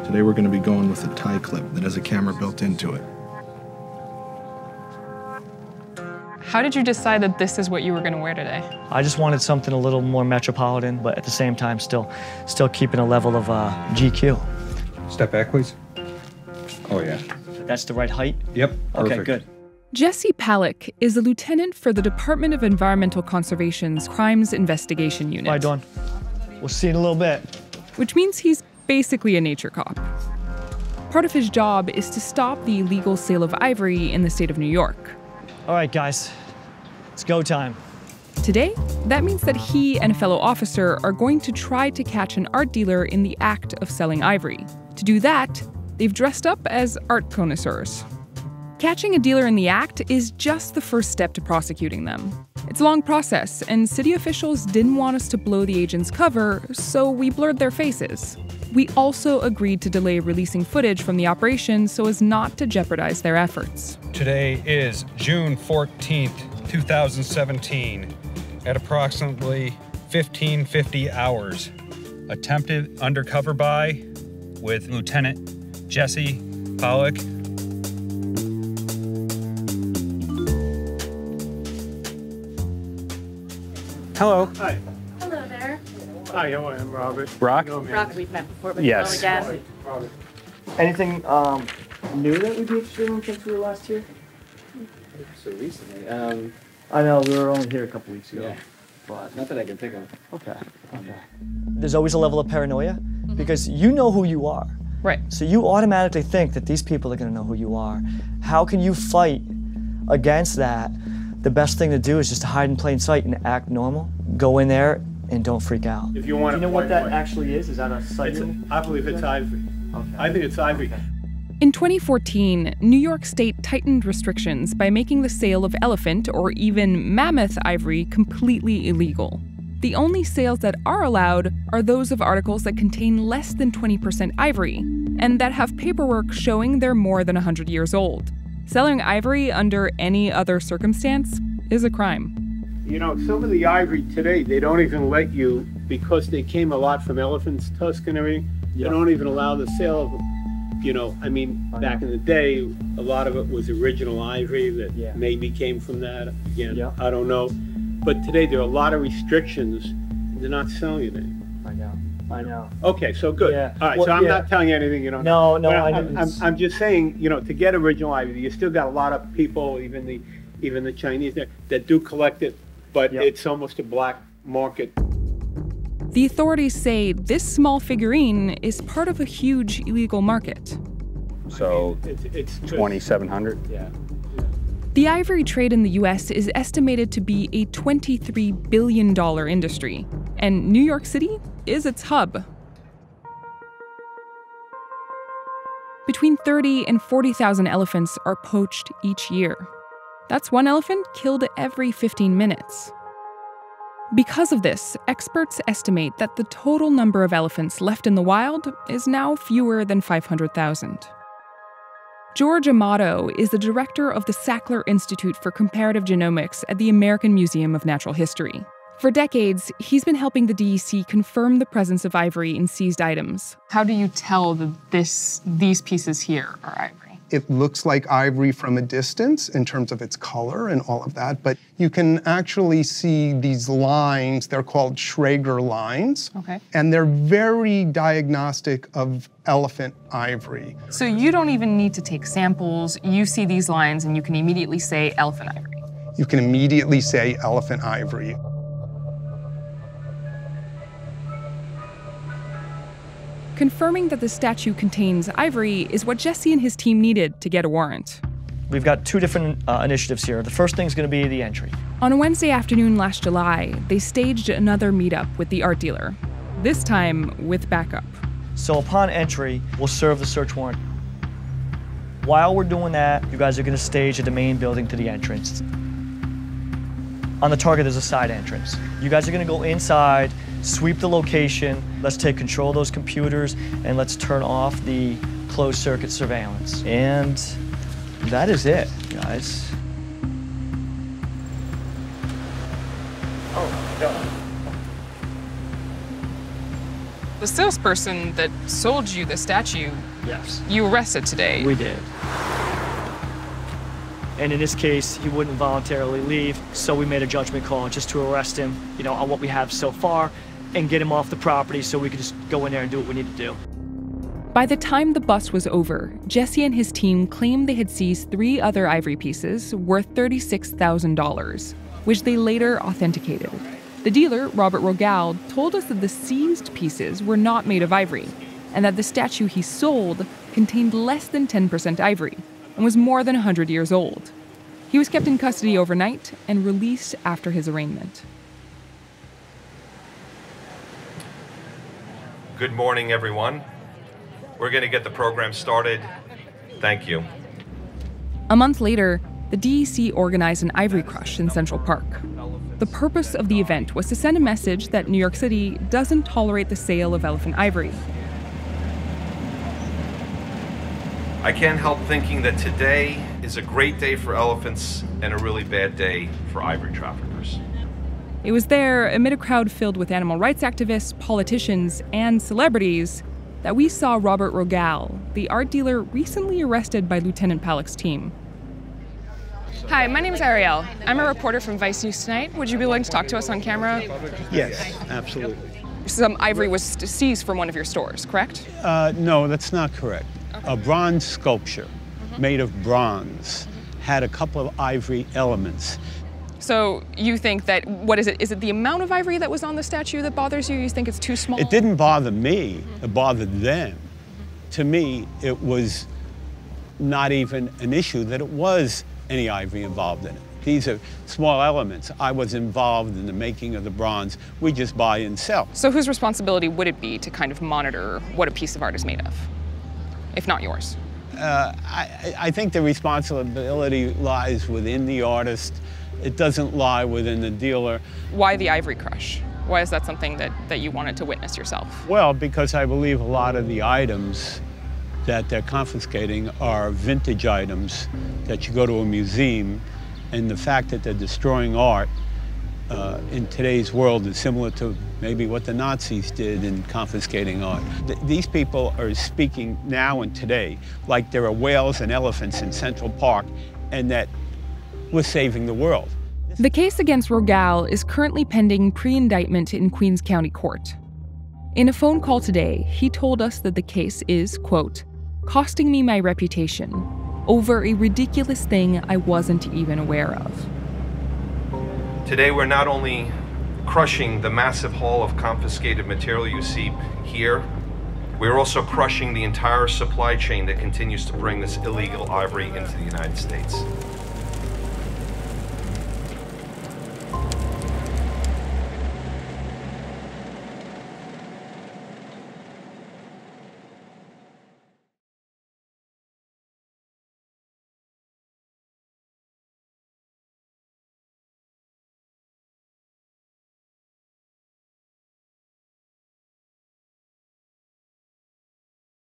Today we're going to be going with a tie clip that has a camera built into it. How did you decide that this is what you were going to wear today? I just wanted something a little more metropolitan, but at the same time still keeping a level of GQ. Step back, please. Oh, yeah. That's the right height? Yep, perfect. Okay, good. Jesse Paluch is a lieutenant for the Department of Environmental Conservation's Crimes Investigation Unit. Bye, Dawn. We'll see you in a little bit. Which means he's basically a nature cop. Part of his job is to stop the illegal sale of ivory in the state of New York. All right, guys, it's go time. Today, that means that he and a fellow officer are going to try to catch an art dealer in the act of selling ivory. To do that, they've dressed up as art connoisseurs. Catching a dealer in the act is just the first step to prosecuting them. It's a long process, and city officials didn't want us to blow the agents' cover, so we blurred their faces. We also agreed to delay releasing footage from the operation so as not to jeopardize their efforts. Today is June 14th, 2017, at approximately 15:50 hours. Attempted undercover buy with Lieutenant Jesse Paluch. Hello. Hi. Hello there. Hi, how are you? I'm Robert. Brock? Rock, we've met before, but Yes. hello again. Robert. Anything new that we'd be interested in since we were last here? So recently, I know, we were only here a couple weeks ago. yeah, But, not that I can think of. okay. There's always a level of paranoia because you know who you are. Right. So you automatically think that these people are going to know who you are. How can you fight against that? The best thing to do is just to hide in plain sight and act normal. Go in there and don't freak out. If you want Do you know what that actually is? Is that a site? I believe it's ivory. Okay. I think it's ivory. In 2014, New York State tightened restrictions by making the sale of elephant or even mammoth ivory completely illegal. The only sales that are allowed are those of articles that contain less than 20% ivory and that have paperwork showing they're more than 100 years old. Selling ivory under any other circumstance is a crime. You know, some of the ivory today, they don't even let you, because they came a lot from elephant's tusk and everything, they don't even allow the sale of them. You know, I mean, back in the day, a lot of it was original ivory that maybe came from that. Again, I don't know. But today there are a lot of restrictions. They're not selling anything. I know. Okay, so good. Yeah. All right, Well, so I'm not telling you anything you don't No, know. no, But I'm just saying, you know, to get original ivory, you still got a lot of people, even the Chinese there, that do collect it, but it's almost a black market. The authorities say this small figurine is part of a huge illegal market. So It's 2,700? Yeah. The ivory trade in the US is estimated to be a $23 billion industry, and New York City is its hub. Between 30 and 40,000 elephants are poached each year. That's one elephant killed every 15 minutes. Because of this, experts estimate that the total number of elephants left in the wild is now fewer than 500,000. George Amato is the director of the Sackler Institute for Comparative Genomics at the American Museum of Natural History. For decades, he's been helping the DEC confirm the presence of ivory in seized items. How do you tell that these pieces here are ivory? It looks like ivory from a distance in terms of its color and all of that, but you can actually see these lines. They're called Schrager lines. Okay. And they're very diagnostic of elephant ivory. So you don't even need to take samples. You see these lines and you can immediately say elephant ivory. You can immediately say elephant ivory. Confirming that the statue contains ivory is what Jesse and his team needed to get a warrant. We've got two different initiatives here. The first thing is going to be the entry. On a Wednesday afternoon last July, they staged another meetup with the art dealer, this time with backup. So upon entry, we'll serve the search warrant. While we're doing that, you guys are going to stage at the main building to the entrance. On the target, there's a side entrance. You guys are going to go inside, sweep the location, let's take control of those computers, and let's turn off the closed circuit surveillance. And that is it, guys. Oh, God. The salesperson that sold you the statue, Yes, you arrested today. we did. And in this case, he wouldn't voluntarily leave, so we made a judgment call just to arrest him, on what we have so far, and get him off the property so we could just go in there and do what we need to do. By the time the bust was over, Jesse and his team claimed they had seized 3 other ivory pieces worth $36,000, which they later authenticated. The dealer, Robert Rogal, told us that the seized pieces were not made of ivory, and that the statue he sold contained less than 10% ivory and was more than 100 years old. He was kept in custody overnight and released after his arraignment. Good morning, everyone. We're going to get the program started. Thank you. A month later, the DEC organized an ivory crush in Central Park. The purpose of the event was to send a message that New York City doesn't tolerate the sale of elephant ivory. I can't help thinking that today is a great day for elephants and a really bad day for ivory traffickers. It was there, amid a crowd filled with animal rights activists, politicians, and celebrities, that we saw Robert Rogal, the art dealer recently arrested by Lieutenant Paluch's team. Hi, my name is Ariel. I'm a reporter from Vice News Tonight. Would you be willing to talk to us on camera? Yes, absolutely. Some ivory was seized from one of your stores, correct? No, that's not correct. A bronze sculpture made of bronze had a couple of ivory elements. So you think that, what is it? Is it the amount of ivory that was on the statue that bothers you? You think it's too small? It didn't bother me, it bothered them. To me, it was not even an issue that it was any ivory involved in it. These are small elements. I was involved in the making of the bronze. We just buy and sell. So whose responsibility would it be to kind of monitor what a piece of art is made of, if not yours? I think the responsibility lies within the artist. It doesn't lie within the dealer. Why the ivory crush? Why is that something that you wanted to witness yourself? Well, because I believe a lot of the items that they're confiscating are vintage items that you go to a museum, and the fact that they're destroying art in today's world is similar to maybe what the Nazis did in confiscating art. These people are speaking now and today like there are whales and elephants in Central Park and that we're saving the world. The case against Rogal is currently pending pre-indictment in Queens County Court. In a phone call today, he told us that the case is, quote, costing me my reputation over a ridiculous thing I wasn't even aware of. Today, we're not only crushing the massive haul of confiscated material you see here, we're also crushing the entire supply chain that continues to bring this illegal ivory into the United States.